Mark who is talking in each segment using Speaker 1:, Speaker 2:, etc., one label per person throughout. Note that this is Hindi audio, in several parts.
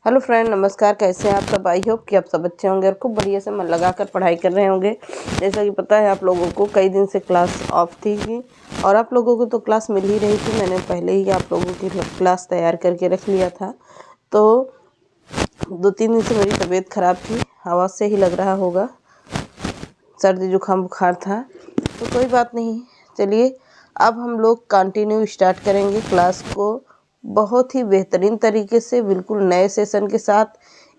Speaker 1: हेलो फ्रेंड, नमस्कार। कैसे हैं आप सब? आई होप कि आप सब अच्छे होंगे और खूब बढ़िया से मन लगाकर पढ़ाई कर रहे होंगे। जैसा कि पता है आप लोगों को कई दिन से क्लास ऑफ थी और आप लोगों को तो क्लास मिल ही रही थी। मैंने पहले ही आप लोगों की क्लास तैयार करके रख लिया था। तो 2-3 दिन से मेरी तबीयत ख़राब थी, आवाज़ से ही लग रहा होगा, सर्दी जुकाम बुखार था। तो कोई बात नहीं, चलिए अब हम लोग कंटिन्यू स्टार्ट करेंगे क्लास को बहुत ही बेहतरीन तरीके से, बिल्कुल नए सेशन के साथ।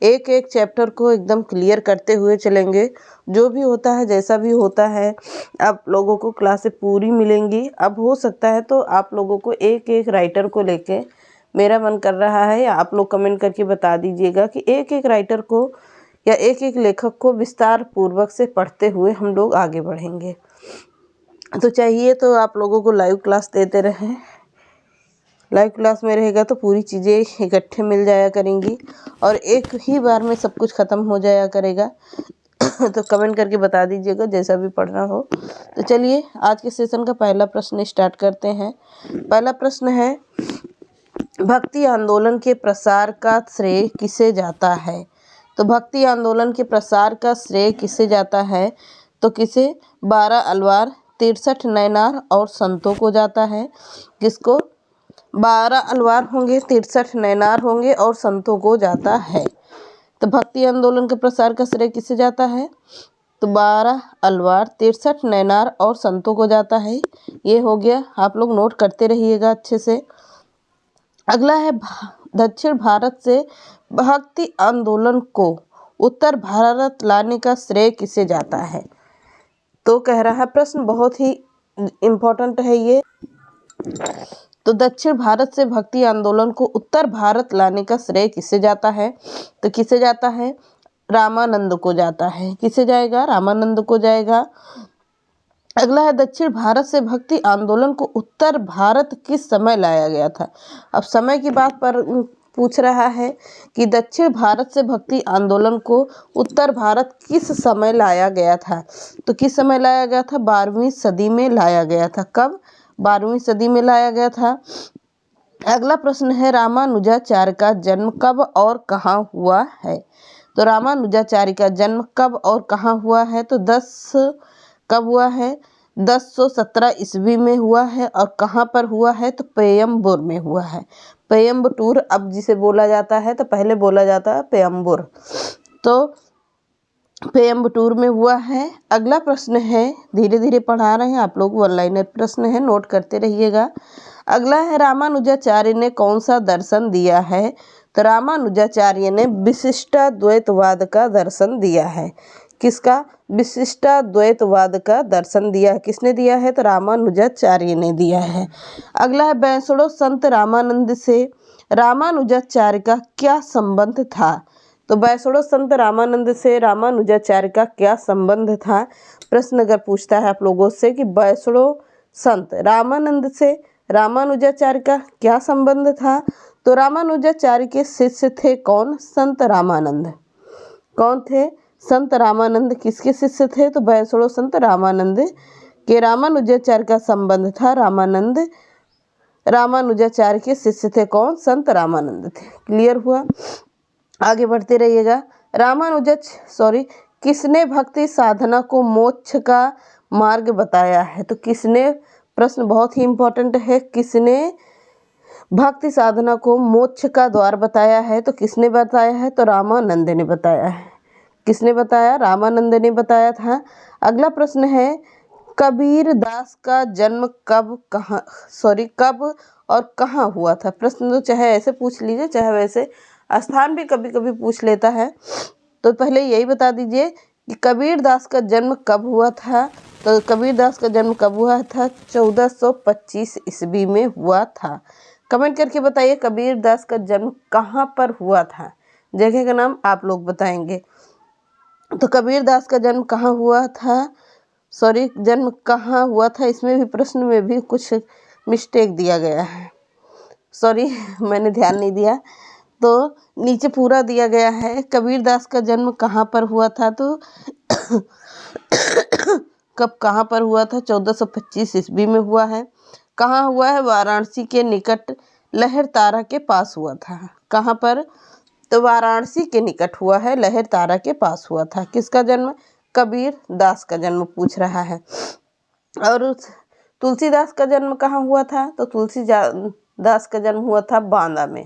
Speaker 1: एक एक चैप्टर को एकदम क्लियर करते हुए चलेंगे। जो भी होता है, जैसा भी होता है, आप लोगों को क्लासें पूरी मिलेंगी। अब हो सकता है तो आप लोगों को एक एक राइटर को लेके मेरा मन कर रहा है, या आप लोग कमेंट करके बता दीजिएगा कि एक एक राइटर को या एक एक लेखक को विस्तार पूर्वक से पढ़ते हुए हम लोग आगे बढ़ेंगे। तो चाहिए तो आप लोगों को लाइव क्लास देते रहें। लाइव क्लास में रहेगा तो पूरी चीज़ें इकट्ठे मिल जाया करेंगी और एक ही बार में सब कुछ ख़त्म हो जाया करेगा। तो कमेंट करके बता दीजिएगा जैसा भी पढ़ना हो। तो चलिए आज के सेशन का पहला प्रश्न स्टार्ट करते हैं। पहला प्रश्न है, भक्ति आंदोलन के प्रसार का श्रेय किसे जाता है? तो भक्ति आंदोलन के प्रसार का श्रेय किसे जाता है? तो किसे? 12 अलवार, 63 नैनार और संतों को जाता है। किसको? 12 अलवार होंगे, 63 नैनार होंगे और संतों को जाता है। तो भक्ति आंदोलन के प्रसार का श्रेय किसे जाता है? तो 12 अलवार, 63 नैनार और संतों को जाता है। ये हो गया, आप लोग नोट करते रहिएगा अच्छे से। अगला है, दक्षिण भारत से भक्ति आंदोलन को उत्तर भारत लाने का श्रेय किसे जाता है? तो कह रहा है, प्रश्न बहुत ही इम्पोर्टेंट है ये। तो दक्षिण भारत से भक्ति आंदोलन को उत्तर भारत लाने का श्रेय किसे जाता है? तो किसे जाता है? रामानंद को जाता है। किसे जाएगा? रामानंद को जाएगा। अगला है, दक्षिण भारत से भक्ति आंदोलन को उत्तर भारत किस समय लाया गया था? अब समय की बात पर पूछ रहा है कि दक्षिण भारत से भक्ति आंदोलन को उत्तर भारत किस समय लाया गया था? तो किस समय लाया गया था? 12वीं सदी में लाया गया था। कब? 12वीं सदी में लाया गया था। अगला प्रश्न है, रामानुजाचार्य का जन्म कब और कहाँ हुआ है? तो रामानुजाचार्य का जन्म कब और कहाँ हुआ है? तो कब हुआ है? 1017 ईस्वी में हुआ है। और कहाँ पर हुआ है? तो पेयम्बुर में हुआ है। पेयम्बटूर अब जिसे बोला जाता है, तो पहले बोला जाता है पेयम्बुर। तो पेयम्बटूर में हुआ है। अगला प्रश्न है, धीरे धीरे पढ़ा रहे हैं आप लोग, वन लाइनर प्रश्न है, नोट करते रहिएगा। अगला है, रामानुजाचार्य ने कौन सा दर्शन दिया है? तो रामानुजाचार्य ने विशिष्टाद्वैतवाद का दर्शन दिया है। किसका? विशिष्टाद्वैतवाद का दर्शन दिया है। किसने दिया है? तो रामानुजाचार्य ने दिया है। अगला है, बैसड़ो संत रामानंद से रामानुजाचार्य का क्या संबंध था? तो बैसड़ो संत रामानंद से रामानुजाचार्य का क्या संबंध था? प्रश्न अगर पूछता है आप लोगों से कि बैसड़ो संत रामानंद से रामानुजाचार्य का क्या संबंध था, तो रामानुजाचार्य के शिष्य थे कौन? संत रामानंद। कौन थे? संत रामानंद। किसके शिष्य थे? तो बैसड़ो संत रामानंद के रामानुजाचार्य का संबंध था। रामानुजाचार्य के शिष्य थे कौन? संत रामानंद थे। क्लियर हुआ? आगे बढ़ते रहिएगा। किसने भक्ति साधना को मोक्ष का मार्ग बताया है? तो किसने? प्रश्न बहुत ही इम्पोर्टेंट है। किसने भक्ति साधना को मोक्ष का द्वार बताया है? तो किसने बताया है? तो रामानंद ने बताया है। किसने बताया? रामानंद ने बताया था। अगला प्रश्न है, कबीर दास का जन्म कब और कहाँ हुआ था? प्रश्न तो चाहे ऐसे पूछ लीजिए, चाहे वैसे स्थान भी कभी कभी पूछ लेता है। तो पहले यही बता दीजिए कि कबीर दास का जन्म कब हुआ था? तो कबीर दास का जन्म कब हुआ था? 1425 ईस्वी में हुआ था। कमेंट करके बताइए कबीर दास का जन्म कहाँ पर हुआ था। जगह का नाम आप लोग बताएंगे। तो कबीर दास का जन्म कहाँ हुआ था? जन्म कहाँ हुआ था, इसमें भी प्रश्न में भी कुछ मिस्टेक दिया गया है। मैंने ध्यान नहीं दिया। तो नीचे पूरा दिया गया है, कबीर दास का जन्म कहाँ पर हुआ था? तो कहाँ पर हुआ था? 1425 ईस्वी में हुआ है। कहाँ हुआ है? वाराणसी के निकट लहर तारा के पास हुआ था। कहाँ पर? तो वाराणसी के निकट हुआ है, लहर तारा के पास हुआ था। किसका जन्म? कबीर दास का जन्म पूछ रहा है। और तुलसीदास का जन्म कहाँ हुआ था? तो तुलसीदास का जन्म हुआ था बांदा में।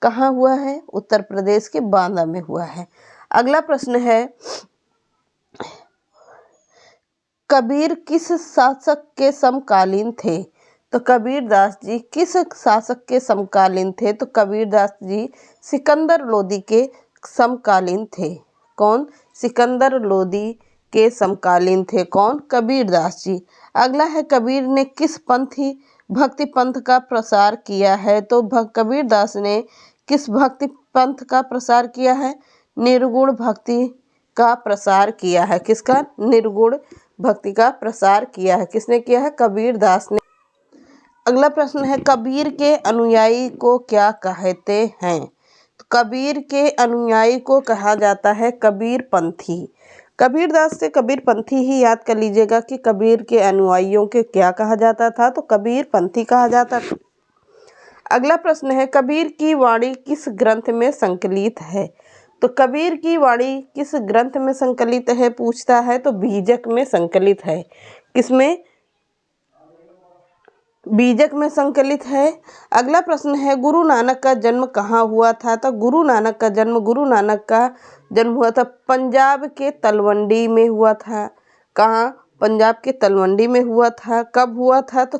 Speaker 1: कहाँ हुआ है? उत्तर प्रदेश के बांदा में हुआ है। अगला प्रश्न है, कबीर किस शासक के समकालीन थे? तो कबीरदास जी किस शासक के समकालीन थे? तो कबीरदास जी सिकंदर लोदी के समकालीन थे। कौन? सिकंदर लोदी के समकालीन थे। कौन? कबीरदास जी। अगला है, कबीर ने किस भक्ति पंथ का प्रसार किया है? तो कबीरदास ने किस भक्ति पंथ का प्रसार किया है? निर्गुण भक्ति का प्रसार किया है। किसका? निर्गुण भक्ति का प्रसार किया है। किसने किया है? कबीरदास ने। अगला प्रश्न है, कबीर के अनुयायी को क्या कहते हैं? तो कबीर के अनुयायी को कहा जाता है कबीर पंथी। कबीरदास से कबीर पंथी ही याद कर लीजिएगा कि कबीर के अनुयायियों के क्या कहा जाता था? तो कबीर पंथी कहा जाता था। अगला प्रश्न है, कबीर की वाणी किस ग्रंथ में संकलित है? तो कबीर की वाणी किस ग्रंथ में संकलित है पूछता है? तो बीजक में संकलित है। किसमें? बीजक में संकलित है। अगला प्रश्न है, गुरु नानक का जन्म कहाँ हुआ था? तो गुरु नानक का जन्म हुआ था पंजाब के तलवंडी में हुआ था। कहाँ? पंजाब के तलवंडी में हुआ था। कब हुआ था? तो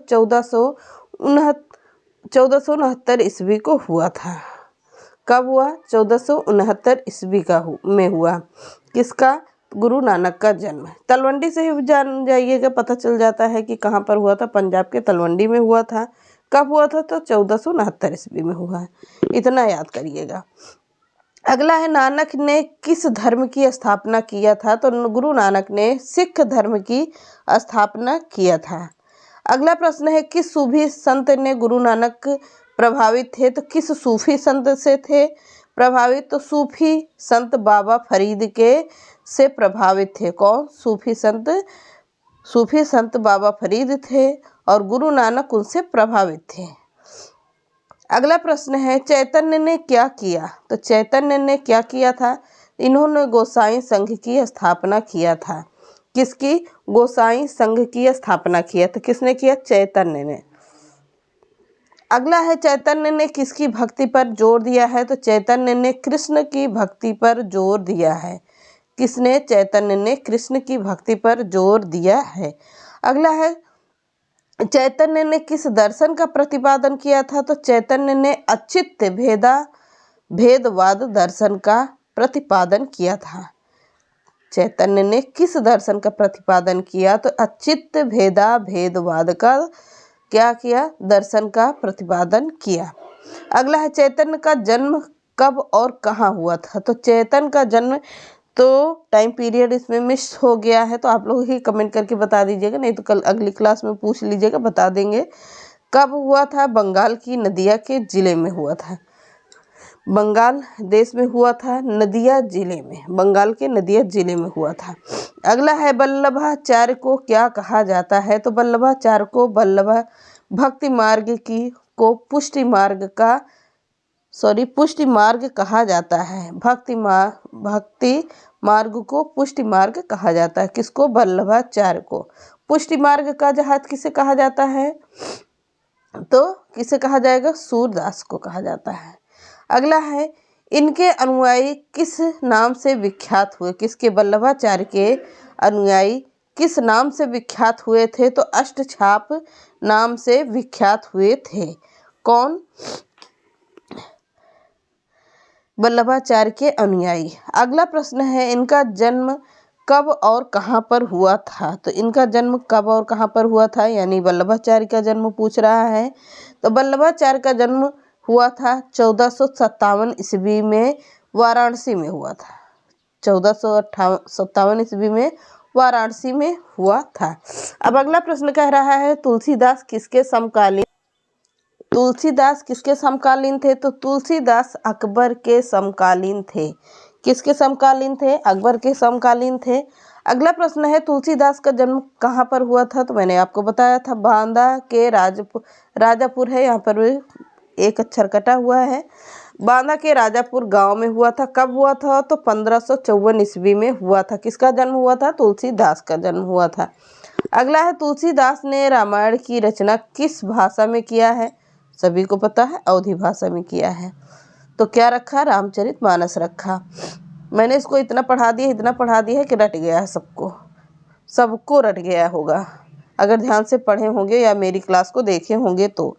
Speaker 1: 1469 ईस्वी को हुआ था। कब हुआ? 1469 ईस्वी में हुआ। किसका? गुरु नानक का जन्म। तलवंडी से ही जान जाइएगा, पता चल जाता है कि कहाँ पर हुआ था। पंजाब के तलवंडी में हुआ था। कब हुआ था? तो 1469 ईस्वी में हुआ है। इतना याद करिएगा। अगला है, नानक ने किस धर्म की स्थापना किया था? तो गुरु नानक ने सिख धर्म की स्थापना किया था। अगला प्रश्न है, किस सूफी संत ने गुरु नानक प्रभावित थे? तो किस सूफी संत से थे प्रभावित? तो सूफी संत बाबा फरीद के से प्रभावित थे। कौन? सूफी संत बाबा फरीद थे और गुरु नानक उनसे प्रभावित थे। अगला प्रश्न है, चैतन्य ने क्या किया? तो चैतन्य ने क्या किया था? इन्होंने गोसाई संघ की स्थापना किया था। किसकी? गोसाई संघ की स्थापना किया। तो किसने किया? चैतन्य ने। अगला है, चैतन्य ने किसकी भक्ति पर जोर दिया है? तो चैतन्य ने कृष्ण की भक्ति पर जोर दिया है। किसने? चैतन्य ने कृष्ण की भक्ति पर जोर दिया है। अगला है, चैतन्य ने किस दर्शन का प्रतिपादन किया था? तो चैतन्य ने अचित्त भेदवाद दर्शन का प्रतिपादन किया था। चैतन्य ने किस दर्शन का प्रतिपादन किया? तो अचित्त भेदवाद का क्या किया? दर्शन का प्रतिपादन किया। अगला है, चैतन्य का जन्म कब और कहाँ हुआ था? तो चैतन्य का जन्म, तो टाइम पीरियड इसमें मिस हो गया है, तो आप लोग ही कमेंट करके बता दीजिएगा, नहीं तो कल अगली क्लास में पूछ लीजिएगा, बता देंगे। कब हुआ था? बंगाल की नदिया के जिले में हुआ था। बंगाल देश में हुआ था, नदिया जिले में, बंगाल के नदिया जिले में हुआ था। अगला है, वल्लभाचार्य को क्या कहा जाता है? तो वल्लभाचार्य को भक्ति मार्ग को पुष्टि मार्ग कहा जाता है। भक्ति मार्ग को पुष्टि मार्ग कहा जाता है। किसको? वल्लभाचार्य को। पुष्टि मार्ग का जहाज किसे कहा जाता है? तो किसे कहा जाएगा? सूरदास को कहा जाता है। अगला है, इनके अनुयायी किस नाम से विख्यात हुए? किसके? वल्लभाचार्य के अनुयायी किस नाम से विख्यात हुए थे? तो अष्टछाप नाम से विख्यात हुए थे। कौन? वल्लभाचार्य के अनुयायी। अगला प्रश्न है, इनका जन्म कब और कहाँ पर हुआ था? तो इनका जन्म कब और कहाँ पर हुआ था, यानी वल्लभाचार्य का जन्म पूछ रहा है। तो वल्लभाचार्य का जन्म हुआ था 1457 ईस्वी में वाराणसी में हुआ था। 1457 ईस्वी में वाराणसी में हुआ था। अब अगला प्रश्न कह रहा है, तुलसीदास किसके समकालीन थे? तो तुलसीदास अकबर के समकालीन थे। किसके समकालीन थे? अकबर के समकालीन थे। अगला प्रश्न है, तुलसीदास का जन्म कहाँ पर हुआ था? तो मैंने आपको बताया था, बांदा के राजापुर है, यहाँ पर एक अक्षर कटा हुआ है। बांदा के राजापुर गांव में हुआ था। कब हुआ था? तो 1554 ईस्वी में हुआ था। किसका जन्म हुआ था? तुलसीदास का जन्म हुआ था। अगला है, तुलसीदास ने रामायण की रचना किस भाषा में किया है? सभी को पता है, अवधी भाषा में किया है। तो क्या रखा? रामचरितमानस रखा। मैंने इसको इतना पढ़ा दिया है कि रट गया है सबको रट गया होगा अगर ध्यान से पढ़े होंगे या मेरी क्लास को देखे होंगे तो।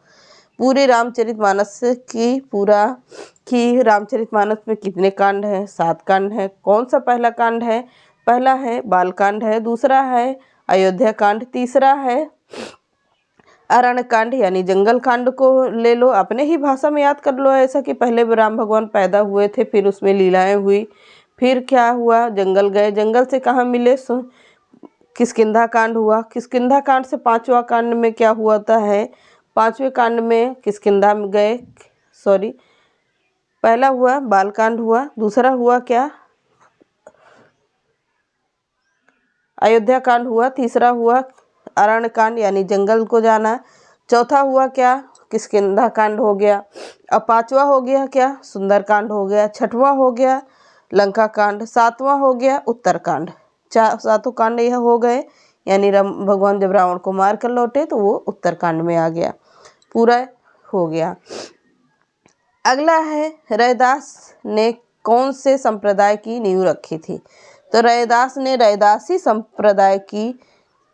Speaker 1: पूरे रामचरितमानस की रामचरितमानस में कितने कांड हैं? 7 कांड हैं। कौन सा पहला कांड है? पहला है बालकांड है, दूसरा है अयोध्या कांड, तीसरा है अरण्य कांड यानी जंगल कांड को ले लो, अपने ही भाषा में याद कर लो। ऐसा कि पहले राम भगवान पैदा हुए थे, फिर उसमें लीलाएं हुई, फिर क्या हुआ? जंगल गए, जंगल से कहाँ मिले? किष्किंधा कांड हुआ। किष्किंधा कांड से 5वां कांड में क्या हुआ है? 5वें कांड में किष्किंधा में गए, पहला हुआ बालकांड हुआ, दूसरा हुआ क्या? अयोध्या कांड हुआ, तीसरा हुआ अरण्य कांड यानी जंगल को जाना, चौथा हुआ क्या? किष्किंधा कांड हो गया। अब 5वां हो गया क्या? सुंदर कांड हो गया। 6वां हो गया लंका कांड। 7वां हो गया उत्तर कांड। 7 कांड यह हो गए, यानी राम भगवान जब रावण को मार कर लौटे तो वो उत्तर कांड में आ गया, पूरा हो गया। अगला है, रैदास ने कौन से संप्रदाय की नींव रखी थी? तो रैदास ने रैदासी संप्रदाय की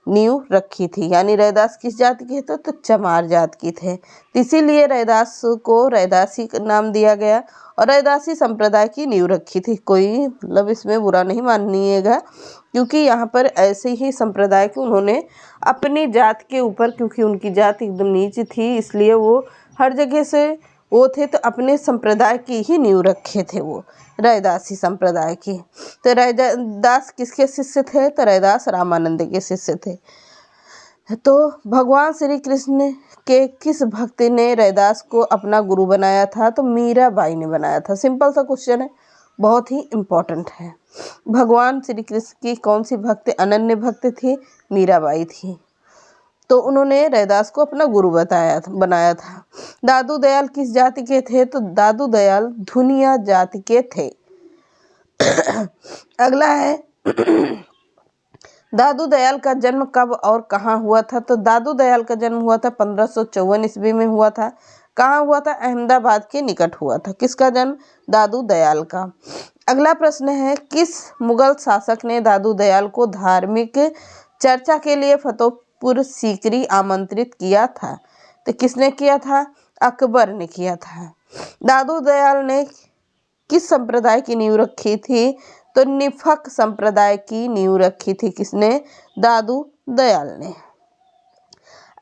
Speaker 1: नींव रखी थी, यानी रैदास किस जाति के थे? तो चमार जात की थे, इसीलिए रैदास को रैदासी नाम दिया गया और रैदासी संप्रदाय की नींव रखी थी। कोई मतलब इसमें बुरा नहीं मानिएगा, क्योंकि यहाँ पर ऐसे ही संप्रदाय के उन्होंने अपनी जात के ऊपर, क्योंकि उनकी जात एकदम नीच थी, इसलिए वो हर जगह से वो थे, तो अपने संप्रदाय की ही नींव रखे थे वो, रैदासी संप्रदाय की। तो रैदास किसके शिष्य थे? तो रैदास रामानंद के शिष्य थे। तो भगवान श्री कृष्ण के किस भक्त ने रैदास को अपना गुरु बनाया था? तो मीराबाई ने बनाया था। सिंपल सा क्वेश्चन है, बहुत ही इम्पोर्टेंट है। भगवान श्री कृष्ण की कौन सी भक्त अनन्य भक्त थी? मीराबाई थी। तो उन्होंने रैदास को अपना गुरु बनाया था। दादू दयाल किस जाति के थे? तो दादू दयाल धुनिया जाति के थे। अगला है, दादू दयाल का जन्म कब और कहाँ हुआ था? तो दादू दयाल का जन्म हुआ था 1554 ईस्वी में हुआ था। कहाँ हुआ था? अहमदाबाद के निकट हुआ था। किसका जन्म? दादू दयाल का। अगला प्रश्न है, किस मुगल शासक ने दादू दयाल को धार्मिक चर्चा के लिए फतेहपुर सीकरी आमंत्रित किया था? तो किसने किया था? अकबर ने किया था। दादू दयाल ने किस संप्रदाय की नींव रखी थी? तो निफक संप्रदाय की नींव रखी थी। किसने? दादू दयाल ने।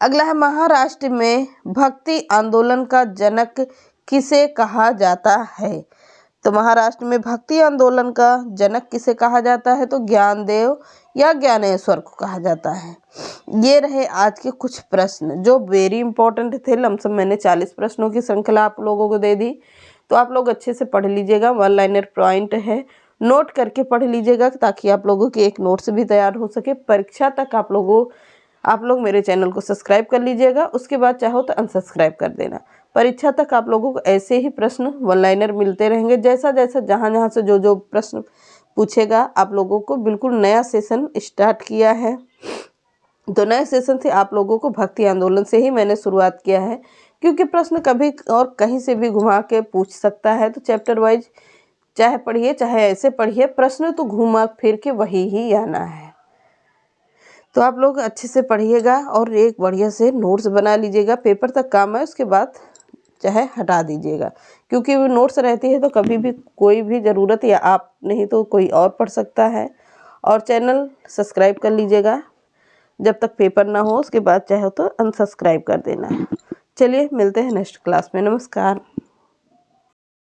Speaker 1: अगला है, महाराष्ट्र में भक्ति आंदोलन का जनक किसे कहा जाता है? तो महाराष्ट्र में भक्ति आंदोलन का जनक किसे कहा जाता है? तो ज्ञानदेव या ज्ञानेश्वर को कहा जाता है। ये रहे आज के कुछ प्रश्न जो वेरी इंपॉर्टेंट थे। लमसम मैंने 40 प्रश्नों की श्रृंखला आप लोगों को दे दी, तो आप लोग अच्छे से पढ़ लीजिएगा। 1 लाइनर पॉइंट है, नोट करके पढ़ लीजिएगा ताकि आप लोगों की एक नोट्स भी तैयार हो सके। परीक्षा तक आप लोग मेरे चैनल को सब्सक्राइब कर लीजिएगा, उसके बाद चाहो तो अनसब्सक्राइब कर देना। परीक्षा तक आप लोगों को ऐसे ही प्रश्न 1 लाइनर मिलते रहेंगे। जैसा जैसा जहाँ से जो प्रश्न पूछेगा, आप लोगों को बिल्कुल नया सेशन स्टार्ट किया है। तो नए सेशन से आप लोगों को भक्ति आंदोलन से ही मैंने शुरुआत किया है, क्योंकि प्रश्न कभी और कहीं से भी घुमा के पूछ सकता है। तो चैप्टर वाइज चाहे पढ़िए चाहे ऐसे पढ़िए, प्रश्न तो घुमा फिर के वही ही आना है। तो आप लोग अच्छे से पढ़िएगा और एक बढ़िया से नोट्स बना लीजिएगा। पेपर तक काम है, उसके बाद चाहे हटा दीजिएगा, क्योंकि वो नोट्स रहती है तो कभी भी कोई भी ज़रूरत या आप नहीं तो कोई और पढ़ सकता है। और चैनल सब्सक्राइब कर लीजिएगा जब तक पेपर ना हो, उसके बाद चाहे तो अनसब्सक्राइब कर देना। चलिए मिलते हैं नेक्स्ट क्लास में। नमस्कार।